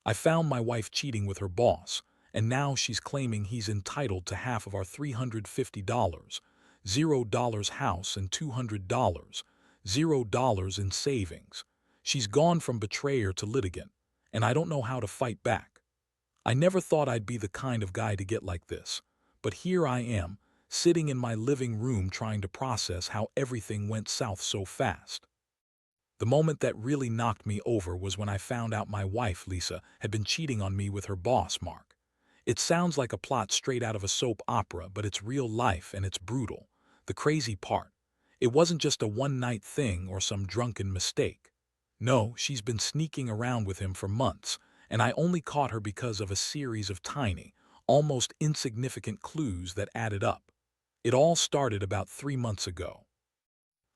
I found my wife cheating with her boss, and now she's claiming he's entitled to half of our $350, $0 house and $200, $0 in savings. She's gone from betrayer to litigant, and I don't know how to fight back. I never thought I'd be the kind of guy to get like this, but here I am, sitting in my living room trying to process how everything went south so fast. The moment that really knocked me over was when I found out my wife, Lisa, had been cheating on me with her boss, Mark. It sounds like a plot straight out of a soap opera, but it's real life and it's brutal. The crazy part, it wasn't just a one-night thing or some drunken mistake. No, she's been sneaking around with him for months, and I only caught her because of a series of tiny, almost insignificant clues that added up. It all started about 3 months ago.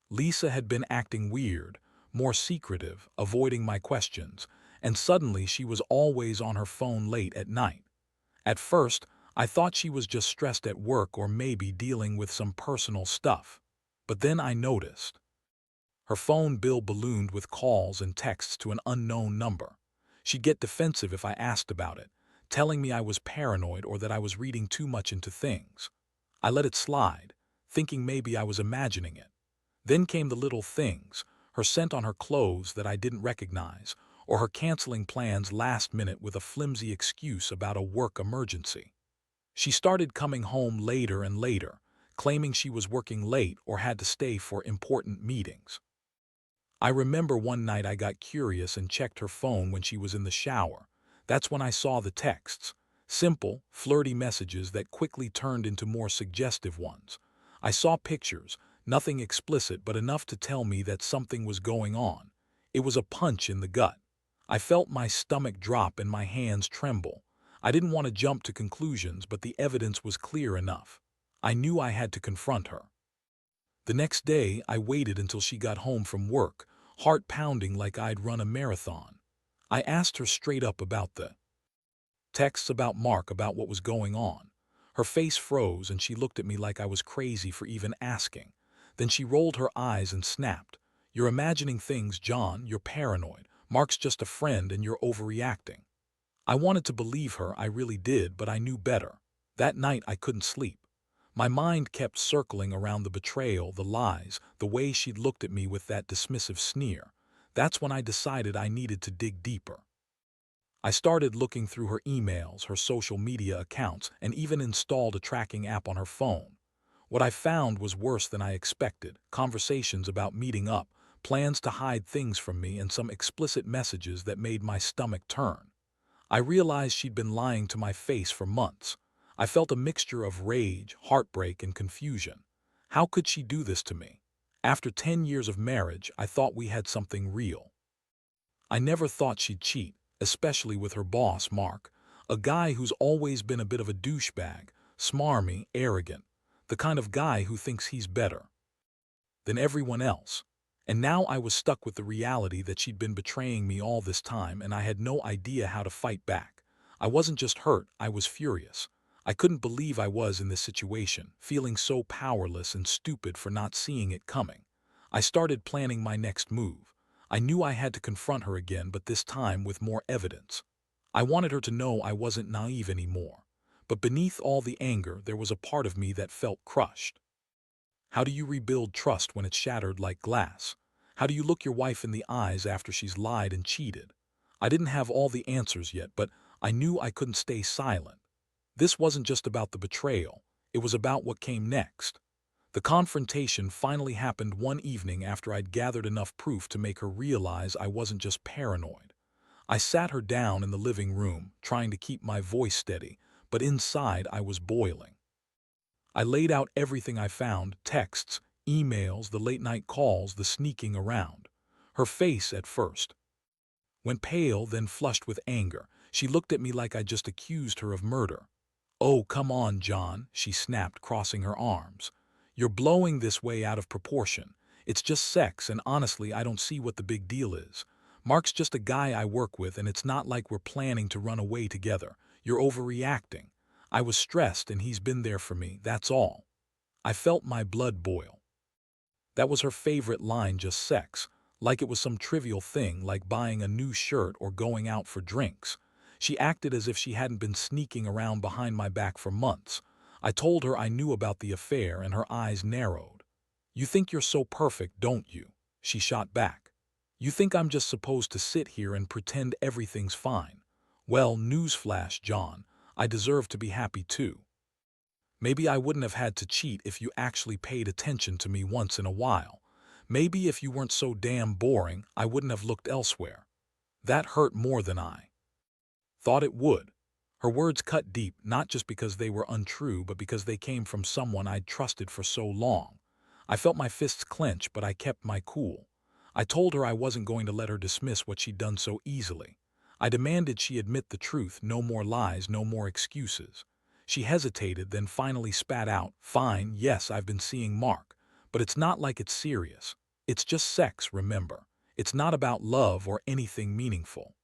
Lisa had been acting weird, more secretive, avoiding my questions, and suddenly she was always on her phone late at night. At first, I thought she was just stressed at work or maybe dealing with some personal stuff. But then I noticed. Her phone bill ballooned with calls and texts to an unknown number. She'd get defensive if I asked about it, telling me I was paranoid or that I was reading too much into things. I let it slide, thinking maybe I was imagining it. Then came the little things, her scent on her clothes that I didn't recognize, or her canceling plans last minute with a flimsy excuse about a work emergency. She started coming home later and later, claiming she was working late or had to stay for important meetings. I remember one night I got curious and checked her phone when she was in the shower. That's when I saw the texts. Simple, flirty messages that quickly turned into more suggestive ones. I saw pictures, nothing explicit but enough to tell me that something was going on. It was a punch in the gut. I felt my stomach drop and my hands tremble. I didn't want to jump to conclusions, but the evidence was clear enough. I knew I had to confront her. The next day, I waited until she got home from work, heart pounding like I'd run a marathon. I asked her straight up about the texts about Mark, about what was going on. Her face froze and she looked at me like I was crazy for even asking. Then she rolled her eyes and snapped. "You're imagining things, John. You're paranoid. Mark's just a friend and you're overreacting." I wanted to believe her, I really did, but I knew better. That night I couldn't sleep. My mind kept circling around the betrayal, the lies, the way she'd looked at me with that dismissive sneer. That's when I decided I needed to dig deeper. I started looking through her emails, her social media accounts, and even installed a tracking app on her phone. What I found was worse than I expected: conversations about meeting up, plans to hide things from me, and some explicit messages that made my stomach turn. I realized she'd been lying to my face for months. I felt a mixture of rage, heartbreak, and confusion. How could she do this to me? After 10 years of marriage, I thought we had something real. I never thought she'd cheat, especially with her boss, Mark, a guy who's always been a bit of a douchebag, smarmy, arrogant, the kind of guy who thinks he's better than everyone else. And now I was stuck with the reality that she'd been betraying me all this time, and I had no idea how to fight back. I wasn't just hurt, I was furious. I couldn't believe I was in this situation, feeling so powerless and stupid for not seeing it coming. I started planning my next move. I knew I had to confront her again, but this time with more evidence. I wanted her to know I wasn't naive anymore. But beneath all the anger, there was a part of me that felt crushed. How do you rebuild trust when it's shattered like glass? How do you look your wife in the eyes after she's lied and cheated? I didn't have all the answers yet, but I knew I couldn't stay silent. This wasn't just about the betrayal, it was about what came next. The confrontation finally happened one evening after I'd gathered enough proof to make her realize I wasn't just paranoid. I sat her down in the living room, trying to keep my voice steady, but inside I was boiling. I laid out everything I found: texts, emails, the late-night calls, the sneaking around. Her face, at first, went pale, then flushed with anger. She looked at me like I'd just accused her of murder. "Oh, come on, John," she snapped, crossing her arms. "You're blowing this way out of proportion. It's just sex, and honestly, I don't see what the big deal is. Mark's just a guy I work with, and it's not like we're planning to run away together. You're overreacting. I was stressed, and he's been there for me, that's all." I felt my blood boil. That was her favorite line: just sex, like it was some trivial thing like buying a new shirt or going out for drinks. She acted as if she hadn't been sneaking around behind my back for months. I told her I knew about the affair, and her eyes narrowed. "You think you're so perfect, don't you?" she shot back. "You think I'm just supposed to sit here and pretend everything's fine? Well, newsflash, John, I deserve to be happy too. Maybe I wouldn't have had to cheat if you actually paid attention to me once in a while. Maybe if you weren't so damn boring, I wouldn't have looked elsewhere." That hurt more than I thought it would. Her words cut deep, not just because they were untrue, but because they came from someone I'd trusted for so long. I felt my fists clench, but I kept my cool. I told her I wasn't going to let her dismiss what she'd done so easily. I demanded she admit the truth, no more lies, no more excuses. She hesitated, then finally spat out, "Fine, yes, I've been seeing Mark. But it's not like it's serious. It's just sex, remember. It's not about love or anything meaningful.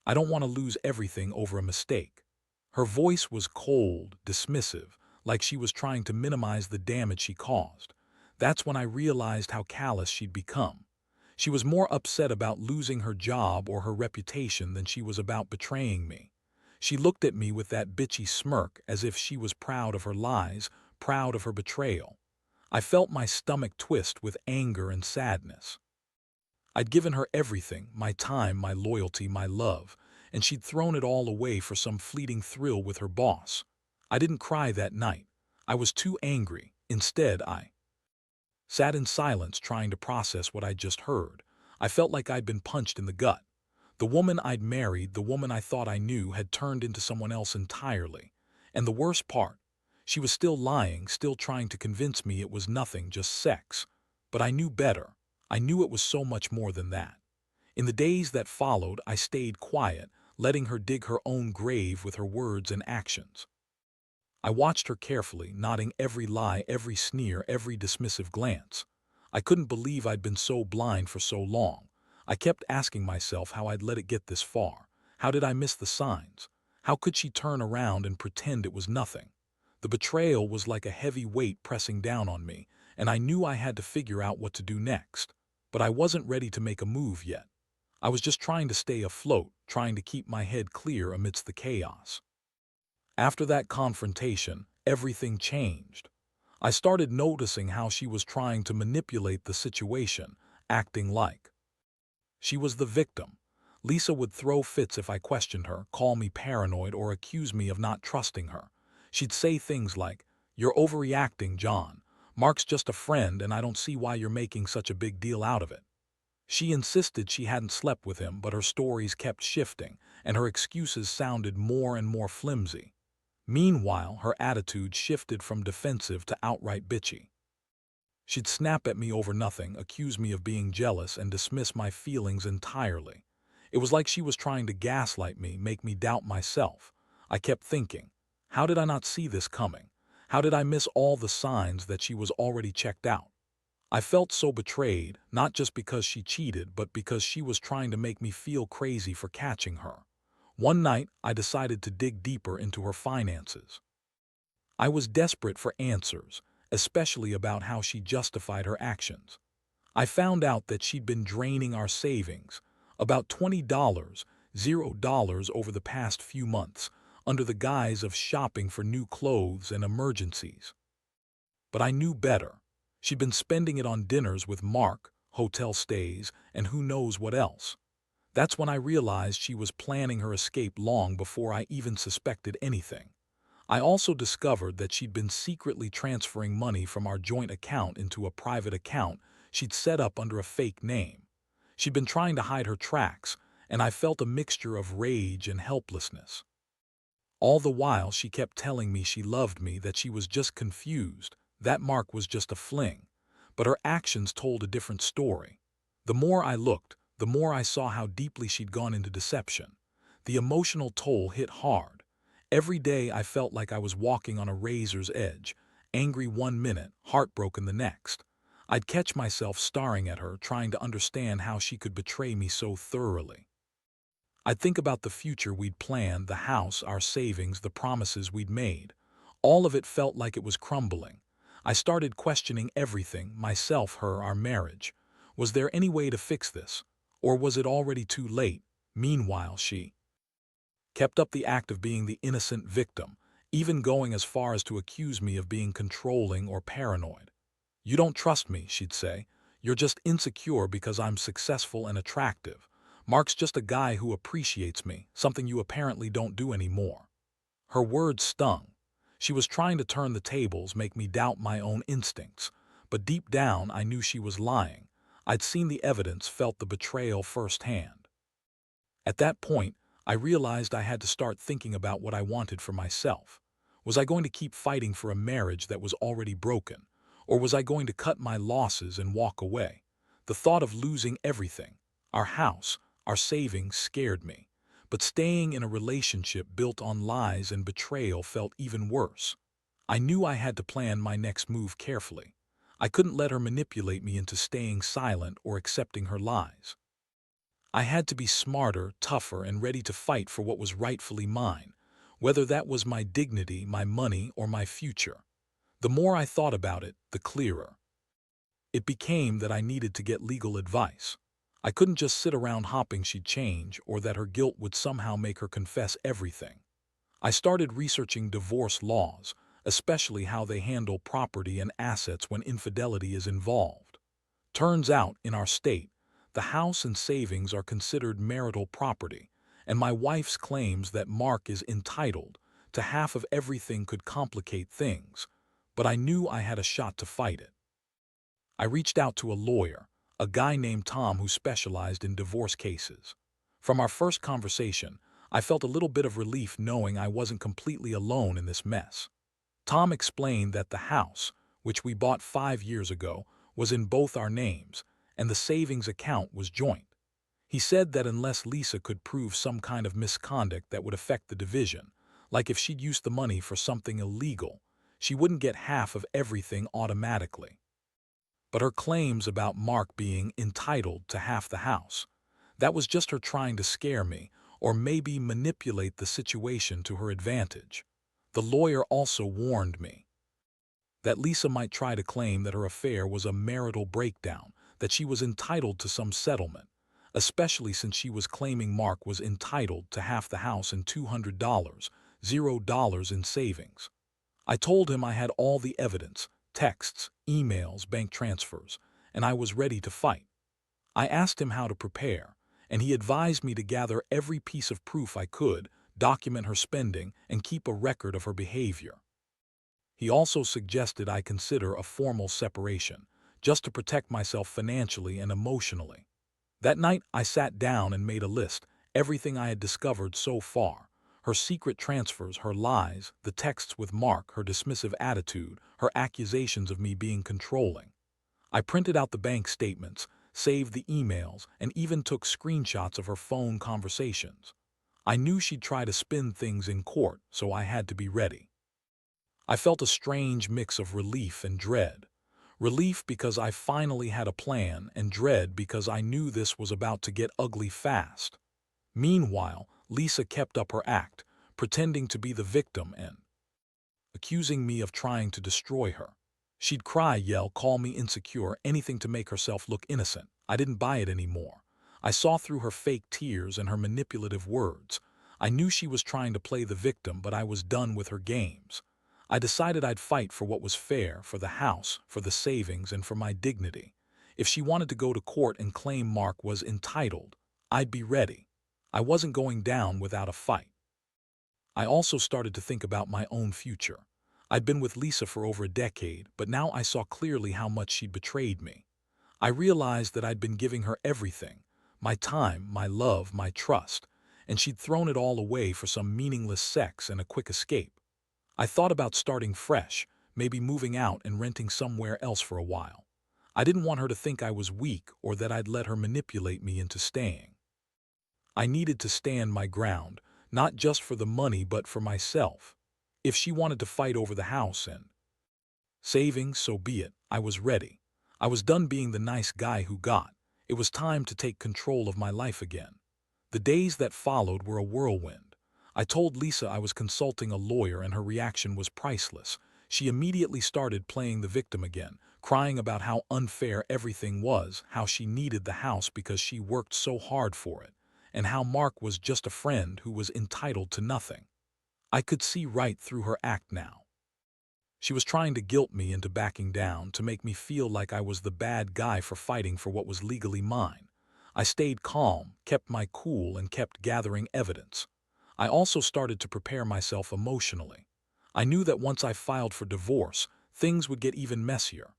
I don't want to lose everything over a mistake." Her voice was cold, dismissive, like she was trying to minimize the damage she caused. That's when I realized how callous she'd become. She was more upset about losing her job or her reputation than she was about betraying me. She looked at me with that bitchy smirk, as if she was proud of her lies, proud of her betrayal. I felt my stomach twist with anger and sadness. I'd given her everything, my time, my loyalty, my love, and she'd thrown it all away for some fleeting thrill with her boss. I didn't cry that night. I was too angry. Instead, I sat in silence, trying to process what I'd just heard. I felt like I'd been punched in the gut. The woman I'd married, the woman I thought I knew, had turned into someone else entirely. And the worst part, she was still lying, still trying to convince me it was nothing, just sex. But I knew better. I knew it was so much more than that. In the days that followed, I stayed quiet, letting her dig her own grave with her words and actions. I watched her carefully, nodding every lie, every sneer, every dismissive glance. I couldn't believe I'd been so blind for so long. I kept asking myself how I'd let it get this far. How did I miss the signs? How could she turn around and pretend it was nothing? The betrayal was like a heavy weight pressing down on me, and I knew I had to figure out what to do next. But I wasn't ready to make a move yet. I was just trying to stay afloat, trying to keep my head clear amidst the chaos. After that confrontation, everything changed. I started noticing how she was trying to manipulate the situation, acting like she was the victim. Lisa would throw fits if I questioned her, call me paranoid, or accuse me of not trusting her. She'd say things like, "You're overreacting, John. Mark's just a friend, and I don't see why you're making such a big deal out of it." She insisted she hadn't slept with him, but her stories kept shifting, and her excuses sounded more and more flimsy. Meanwhile, her attitude shifted from defensive to outright bitchy. She'd snap at me over nothing, accuse me of being jealous, and dismiss my feelings entirely. It was like she was trying to gaslight me, make me doubt myself. I kept thinking, how did I not see this coming? How did I miss all the signs that she was already checked out? I felt so betrayed, not just because she cheated, but because she was trying to make me feel crazy for catching her. One night, I decided to dig deeper into her finances. I was desperate for answers, especially about how she justified her actions. I found out that she'd been draining our savings, about $20, $0 over the past few months, under the guise of shopping for new clothes and emergencies. But I knew better. She'd been spending it on dinners with Mark, hotel stays, and who knows what else. That's when I realized she was planning her escape long before I even suspected anything. I also discovered that she'd been secretly transferring money from our joint account into a private account she'd set up under a fake name. She'd been trying to hide her tracks, and I felt a mixture of rage and helplessness. All the while, she kept telling me she loved me, that she was just confused, that Mark was just a fling. But her actions told a different story. The more I looked, the more I saw how deeply she'd gone into deception. The emotional toll hit hard. Every day I felt like I was walking on a razor's edge, angry one minute, heartbroken the next. I'd catch myself staring at her, trying to understand how she could betray me so thoroughly. I'd think about the future we'd planned, the house, our savings, the promises we'd made. All of it felt like it was crumbling. I started questioning everything, myself, her, our marriage. Was there any way to fix this? Or was it already too late? Meanwhile, she kept up the act of being the innocent victim, even going as far as to accuse me of being controlling or paranoid. "You don't trust me," she'd say. "You're just insecure because I'm successful and attractive. Mark's just a guy who appreciates me, something you apparently don't do anymore." Her words stung. She was trying to turn the tables, make me doubt my own instincts. But deep down, I knew she was lying. I'd seen the evidence, felt the betrayal firsthand. At that point, I realized I had to start thinking about what I wanted for myself. Was I going to keep fighting for a marriage that was already broken? Or was I going to cut my losses and walk away? The thought of losing everything, our house, our savings, scared me. But staying in a relationship built on lies and betrayal felt even worse. I knew I had to plan my next move carefully. I couldn't let her manipulate me into staying silent or accepting her lies. I had to be smarter, tougher, and ready to fight for what was rightfully mine, whether that was my dignity, my money, or my future. The more I thought about it, the clearer it became that I needed to get legal advice. I couldn't just sit around hoping she'd change or that her guilt would somehow make her confess everything. I started researching divorce laws, especially how they handle property and assets when infidelity is involved. Turns out, in our state, the house and savings are considered marital property, and my wife's claims that Mark is entitled to half of everything could complicate things, but I knew I had a shot to fight it. I reached out to a lawyer, a guy named Tom who specialized in divorce cases. From our first conversation, I felt a little bit of relief knowing I wasn't completely alone in this mess. Tom explained that the house, which we bought 5 years ago, was in both our names, and the savings account was joint. He said that unless Lisa could prove some kind of misconduct that would affect the division, like if she'd used the money for something illegal, she wouldn't get half of everything automatically. But her claims about Mark being entitled to half the house, that was just her trying to scare me, or maybe manipulate the situation to her advantage. The lawyer also warned me that Lisa might try to claim that her affair was a marital breakdown, that she was entitled to some settlement, especially since she was claiming Mark was entitled to half the house and $200, $0 in savings. I told him I had all the evidence, texts, emails, bank transfers, and I was ready to fight. I asked him how to prepare, and he advised me to gather every piece of proof I could, document her spending, and keep a record of her behavior. He also suggested I consider a formal separation, just to protect myself financially and emotionally. That night, I sat down and made a list, everything I had discovered so far. Her secret transfers, her lies, the texts with Mark, her dismissive attitude, her accusations of me being controlling. I printed out the bank statements, saved the emails, and even took screenshots of her phone conversations. I knew she'd try to spin things in court, so I had to be ready. I felt a strange mix of relief and dread. Relief because I finally had a plan, and dread because I knew this was about to get ugly fast. Meanwhile, Lisa kept up her act, pretending to be the victim and accusing me of trying to destroy her. She'd cry, yell, call me insecure, anything to make herself look innocent. I didn't buy it anymore. I saw through her fake tears and her manipulative words. I knew she was trying to play the victim, but I was done with her games. I decided I'd fight for what was fair, for the house, for the savings, and for my dignity. If she wanted to go to court and claim Mark was entitled, I'd be ready. I wasn't going down without a fight. I also started to think about my own future. I'd been with Lisa for over a decade, but now I saw clearly how much she'd betrayed me. I realized that I'd been giving her everything, my time, my love, my trust, and she'd thrown it all away for some meaningless sex and a quick escape. I thought about starting fresh, maybe moving out and renting somewhere else for a while. I didn't want her to think I was weak or that I'd let her manipulate me into staying. I needed to stand my ground, not just for the money but for myself. If she wanted to fight over the house and savings, so be it. I was ready. I was done being the nice guy who got. It was time to take control of my life again. The days that followed were a whirlwind. I told Lisa I was consulting a lawyer and her reaction was priceless. She immediately started playing the victim again, crying about how unfair everything was, how she needed the house because she worked so hard for it, and how Mark was just a friend who was entitled to nothing. I could see right through her act now. She was trying to guilt me into backing down, to make me feel like I was the bad guy for fighting for what was legally mine. I stayed calm, kept my cool, and kept gathering evidence. I also started to prepare myself emotionally. I knew that once I filed for divorce, things would get even messier.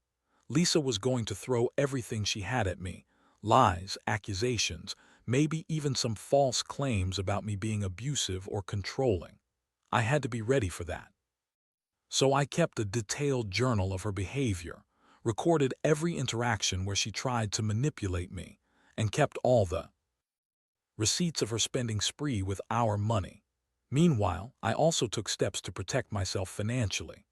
Lisa was going to throw everything she had at me: lies, accusations, maybe even some false claims about me being abusive or controlling. I had to be ready for that. So I kept a detailed journal of her behavior, recorded every interaction where she tried to manipulate me, and kept all the receipts of her spending spree with our money. Meanwhile, I also took steps to protect myself financially.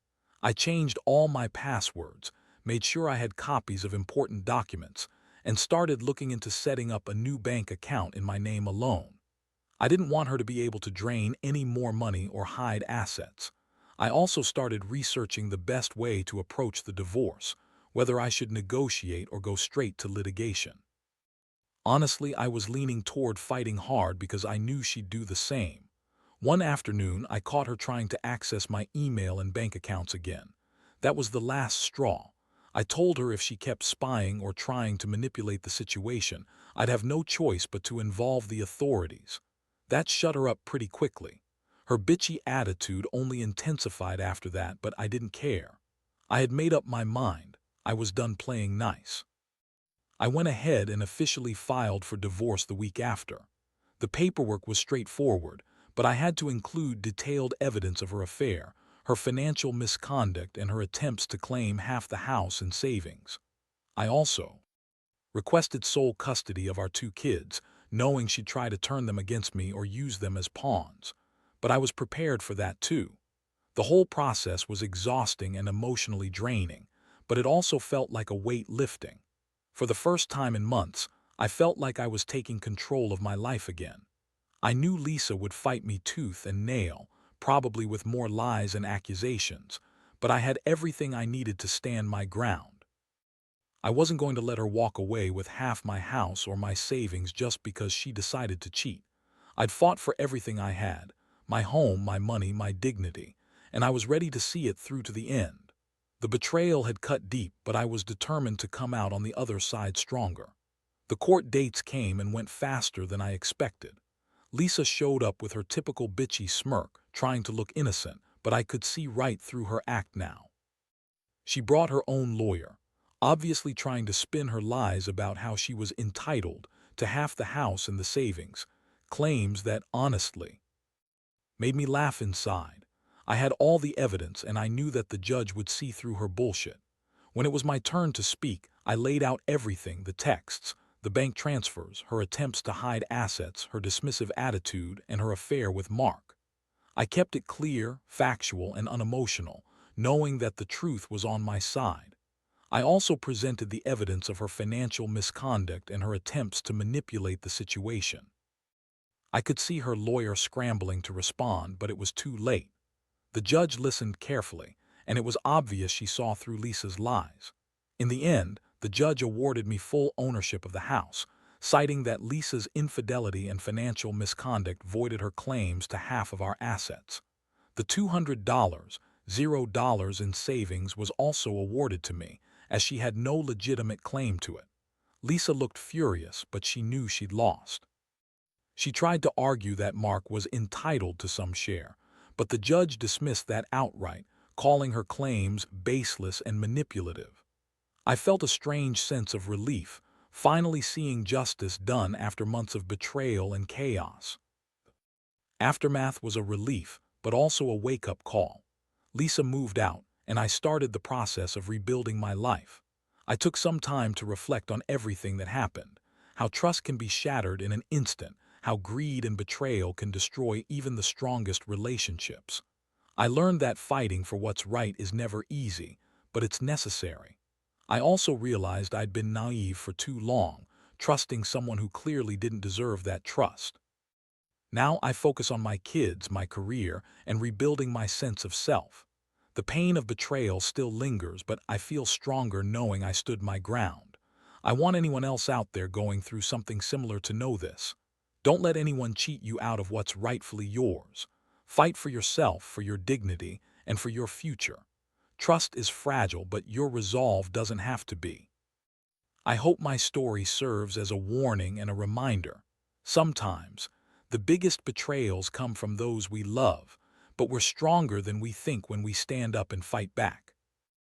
I changed all my passwords, made sure I had copies of important documents, and started looking into setting up a new bank account in my name alone. I didn't want her to be able to drain any more money or hide assets. I also started researching the best way to approach the divorce, whether I should negotiate or go straight to litigation. Honestly, I was leaning toward fighting hard because I knew she'd do the same. One afternoon, I caught her trying to access my email and bank accounts again. That was the last straw. I told her if she kept spying or trying to manipulate the situation, I'd have no choice but to involve the authorities. That shut her up pretty quickly. Her bitchy attitude only intensified after that, but I didn't care. I had made up my mind. I was done playing nice. I went ahead and officially filed for divorce the week after. The paperwork was straightforward, but I had to include detailed evidence of her affair, her financial misconduct, and her attempts to claim half the house and savings. I also requested sole custody of our 2 kids, knowing she'd try to turn them against me or use them as pawns. But I was prepared for that too. The whole process was exhausting and emotionally draining, but it also felt like a weight lifting. For the first time in months, I felt like I was taking control of my life again. I knew Lisa would fight me tooth and nail, probably with more lies and accusations, but I had everything I needed to stand my ground. I wasn't going to let her walk away with half my house or my savings just because she decided to cheat. I'd fought for everything I had: my home, my money, my dignity, and I was ready to see it through to the end. The betrayal had cut deep, but I was determined to come out on the other side stronger. The court dates came and went faster than I expected. Lisa showed up with her typical bitchy smirk, trying to look innocent, but I could see right through her act now. She brought her own lawyer, obviously trying to spin her lies about how she was entitled to half the house and the savings, claims that, honestly, made me laugh inside. I had all the evidence, and I knew that the judge would see through her bullshit. When it was my turn to speak, I laid out everything: the texts, the bank transfers, her attempts to hide assets, her dismissive attitude, and her affair with Mark. I kept it clear, factual, and unemotional, knowing that the truth was on my side. I also presented the evidence of her financial misconduct and her attempts to manipulate the situation. I could see her lawyer scrambling to respond, but it was too late. The judge listened carefully, and it was obvious she saw through Lisa's lies. In the end, the judge awarded me full ownership of the house, citing that Lisa's infidelity and financial misconduct voided her claims to half of our assets. The $200, $0 in savings was also awarded to me, as she had no legitimate claim to it. Lisa looked furious, but she knew she'd lost. She tried to argue that Mark was entitled to some share, but the judge dismissed that outright, calling her claims baseless and manipulative. I felt a strange sense of relief, finally seeing justice done after months of betrayal and chaos. Aftermath was a relief, but also a wake-up call. Lisa moved out, and I started the process of rebuilding my life. I took some time to reflect on everything that happened: how trust can be shattered in an instant, how greed and betrayal can destroy even the strongest relationships. I learned that fighting for what's right is never easy, but it's necessary. I also realized I'd been naive for too long, trusting someone who clearly didn't deserve that trust. Now I focus on my kids, my career, and rebuilding my sense of self. The pain of betrayal still lingers, but I feel stronger knowing I stood my ground. I want anyone else out there going through something similar to know this. Don't let anyone cheat you out of what's rightfully yours. Fight for yourself, for your dignity, and for your future. Trust is fragile, but your resolve doesn't have to be. I hope my story serves as a warning and a reminder. Sometimes, the biggest betrayals come from those we love, but we're stronger than we think when we stand up and fight back.